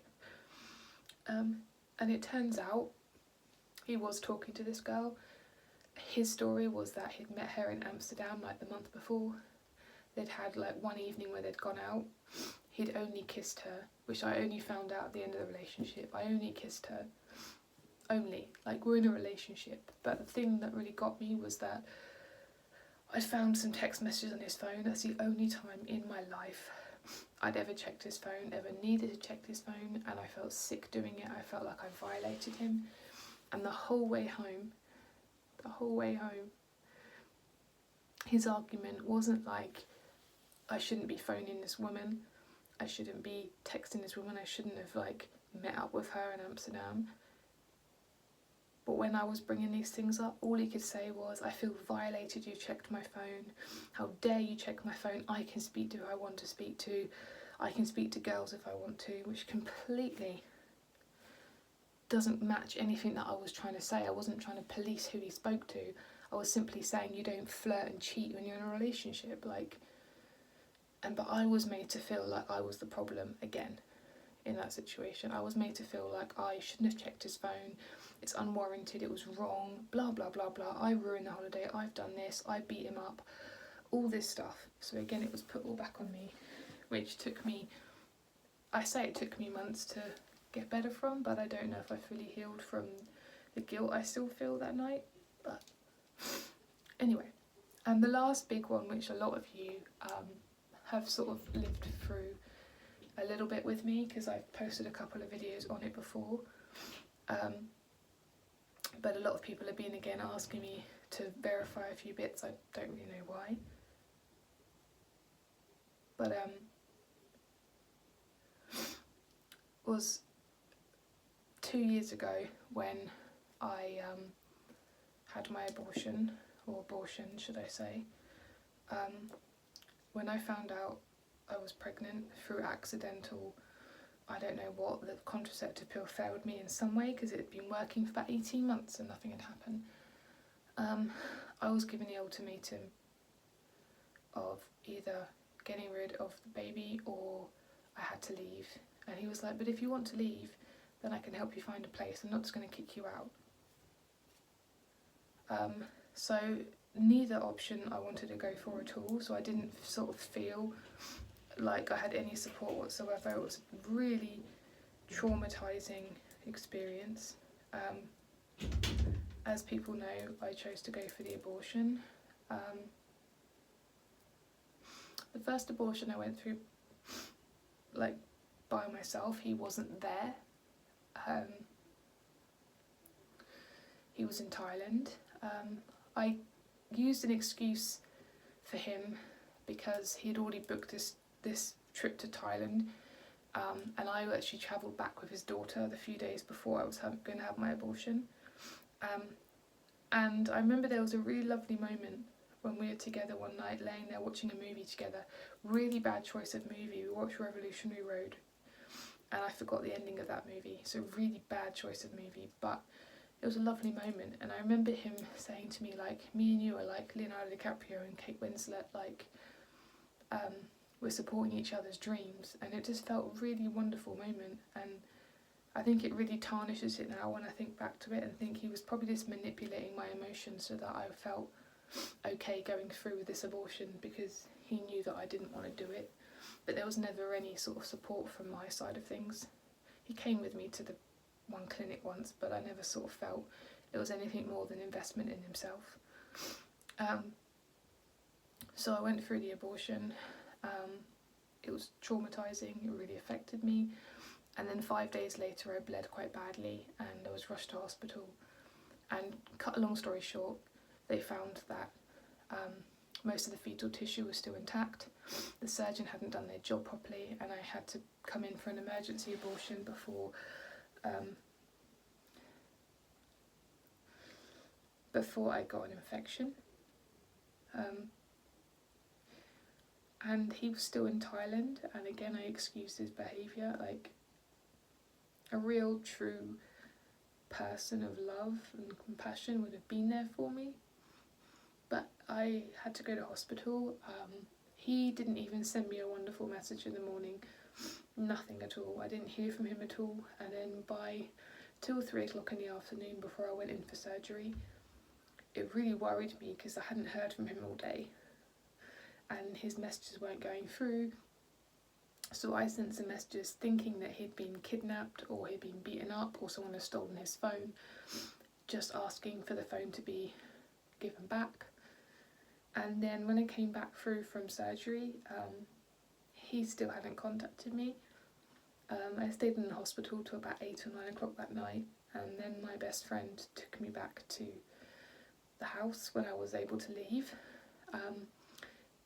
And it turns out he was talking to this girl. His story was that he'd met her in Amsterdam like the month before. they'd had like one evening where they'd gone out. He'd only kissed her, which I only found out at the end of the relationship. I only kissed her. Only. Like, we're in a relationship. But the thing that really got me was that I found some text messages on his phone. That's the only time in my life I'd ever checked his phone, ever needed to check his phone, and I felt sick doing it. I felt like I violated him. And the whole way home, his argument wasn't like, I shouldn't be phoning this woman, I shouldn't be texting this woman, I shouldn't have like met up with her in Amsterdam. But when I was bringing these things up, all he could say was, I feel violated, you checked my phone. How dare you check my phone? I can speak to who I want to speak to. I can speak to girls if I want to, which completely doesn't match anything that I was trying to say. I wasn't trying to police who he spoke to. I was simply saying you don't flirt and cheat when you're in a relationship. But I was made to feel like I was the problem again in that situation. I was made to feel like I shouldn't have checked his phone. It's unwarranted, it was wrong, blah, blah, blah, blah. I ruined the holiday, I've done this, I beat him up, all this stuff. So again, it was put all back on me, which took me, I say it took me months to get better from, but I don't know if I fully healed from the guilt I still feel that night. But anyway, and the last big one, which a lot of you have sort of lived through a little bit with me, because I've posted a couple of videos on it before. But a lot of people have been again asking me to verify a few bits. I don't really know why. But was 2 years ago when I had my abortion, or abortion should I say. When I found out I was pregnant through accidental, I don't know what, the contraceptive pill failed me in some way because it had been working for about 18 months and nothing had happened. I was given the ultimatum of either getting rid of the baby or I had to leave. And he was like, but if you want to leave, then I can help you find a place. I'm not just going to kick you out. So neither option I wanted to go for at all, so I didn't sort of feel like I had any support whatsoever. It was a really traumatising experience. As people know, I chose to go for the abortion. The first abortion I went through, like, by myself, he wasn't there. He was in Thailand. I used an excuse for him because he'd already booked this trip to Thailand, and I actually travelled back with his daughter the few days before I was going to have my abortion. And I remember there was a really lovely moment when we were together one night laying there watching a movie together. Really bad choice of movie. We watched Revolutionary Road and I forgot the ending of that movie, so really bad choice of movie, but it was a lovely moment. And I remember him saying to me, like, me and you are like Leonardo DiCaprio and Kate Winslet, like, we're supporting each other's dreams. And it just felt a really wonderful moment, and I think it really tarnishes it now when I think back to it and think he was probably just manipulating my emotions so that I felt okay going through with this abortion, because he knew that I didn't want to do it, but there was never any sort of support from my side of things. He came with me to the one clinic once, but I never sort of felt it was anything more than investment in himself. So I went through the abortion. It was traumatising, it really affected me, and then 5 days later I bled quite badly and I was rushed to hospital, and cut a long story short, they found that most of the fetal tissue was still intact. The surgeon hadn't done their job properly, and I had to come in for an emergency abortion before I got an infection. And he was still in Thailand, and again I excused his behaviour. Like, a real true person of love and compassion would have been there for me, but I had to go to hospital. He didn't even send me a wonderful message in the morning, nothing at all. I didn't hear from him at all, and then by 2 or 3 o'clock in the afternoon, before I went in for surgery, it really worried me because I hadn't heard from him all day. and his messages weren't going through. So I sent some messages thinking that he'd been kidnapped or he'd been beaten up or someone had stolen his phone, just asking for the phone to be given back. And then when I came back through from surgery, he still hadn't contacted me. I stayed in the hospital till about 8 or 9 o'clock that night, and then my best friend took me back to the house when I was able to leave.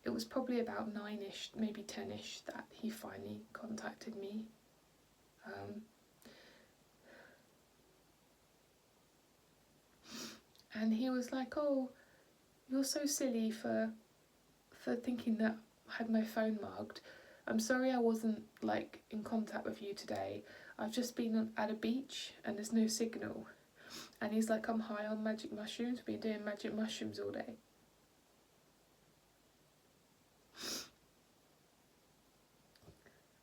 It was probably about 9ish, maybe 10ish, that he finally contacted me. And he was like, "Oh, you're so silly for thinking that I had my phone mugged. I'm sorry I wasn't like in contact with you today. I've just been at a beach and there's no signal." And he's like, "I'm high on magic mushrooms, been doing magic mushrooms all day."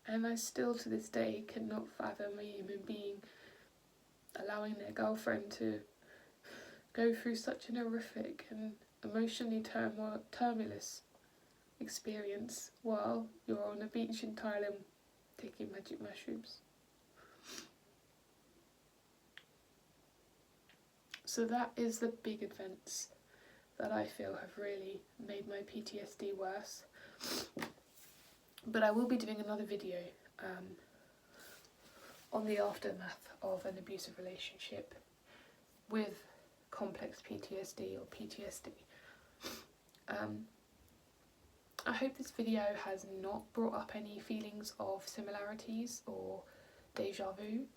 And I still to this day cannot fathom a human being allowing their girlfriend to go through such an horrific and emotionally tumultuous experience while you're on a beach in Thailand taking magic mushrooms. So that is the big events that I feel have really made my PTSD worse. But I will be doing another video on the aftermath of an abusive relationship with complex PTSD or PTSD. I hope this video has not brought up any feelings of similarities or deja vu,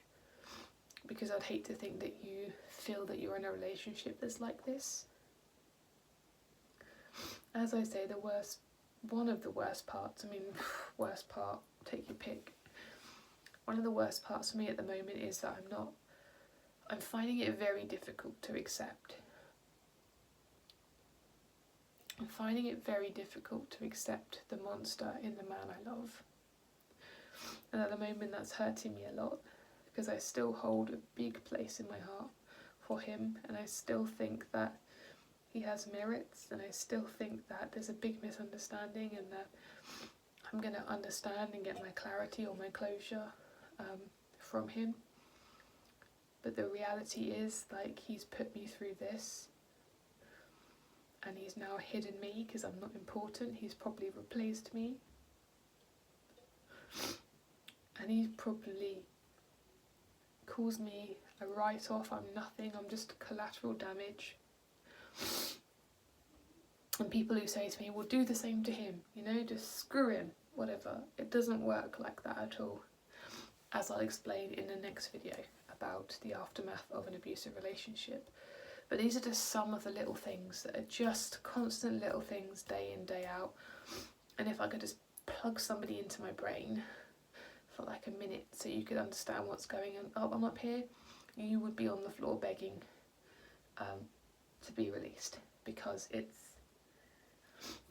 because I'd hate to think that you feel that you're in a relationship that's like this. As I say, one of the worst parts, worst part, take your pick. One of the worst parts for me at the moment is that I'm finding it very difficult to accept. I'm finding it very difficult to accept the monster in the man I love. And at the moment that's hurting me a lot, because I still hold a big place in my heart for him, and I still think that he has merits, and I still think that there's a big misunderstanding, and that I'm going to understand and get my clarity or my closure from him. But the reality is, like, he's put me through this, and he's now hidden me because I'm not important. He's probably replaced me, and he's probably calls me a write-off. I'm nothing, I'm just collateral damage. And people who say to me, "Well, do the same to him, just screw him, whatever." It doesn't work like that at all, as I'll explain in the next video about the aftermath of an abusive relationship. But these are just some of the little things that are just constant little things day in, day out. And if I could just plug somebody into my brain for like a minute so you could understand what's going on. Oh, I'm up here, you would be on the floor begging to be released, because it's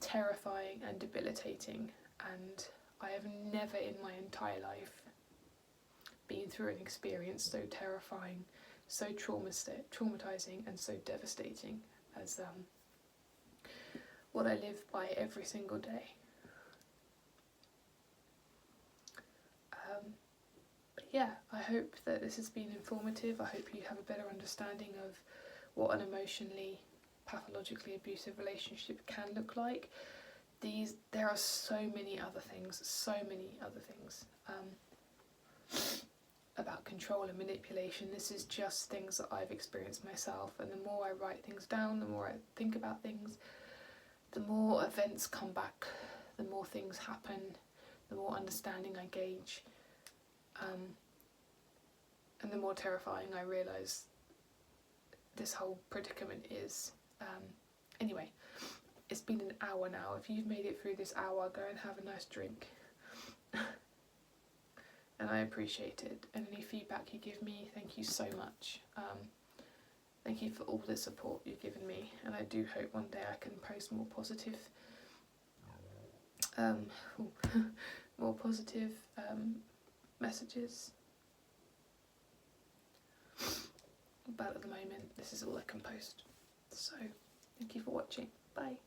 terrifying and debilitating, and I have never in my entire life been through an experience so terrifying, so traumatizing and so devastating as what I live by every single day. But yeah, I hope that this has been informative. I hope you have a better understanding of what an emotionally, pathologically abusive relationship can look like. There are so many other things about control and manipulation. This is just things that I've experienced myself, and the more I write things down, the more I think about things, the more events come back, the more things happen, the more understanding I gauge, and the more terrifying I realise this whole predicament is. Anyway, it's been an hour now. If you've made it through this hour, go and have a nice drink. And I appreciate it. And any feedback you give me, thank you so much. Thank you for all the support you've given me, and I do hope one day I can post more positive messages. But at the moment, this is all I can post. So, thank you for watching. Bye.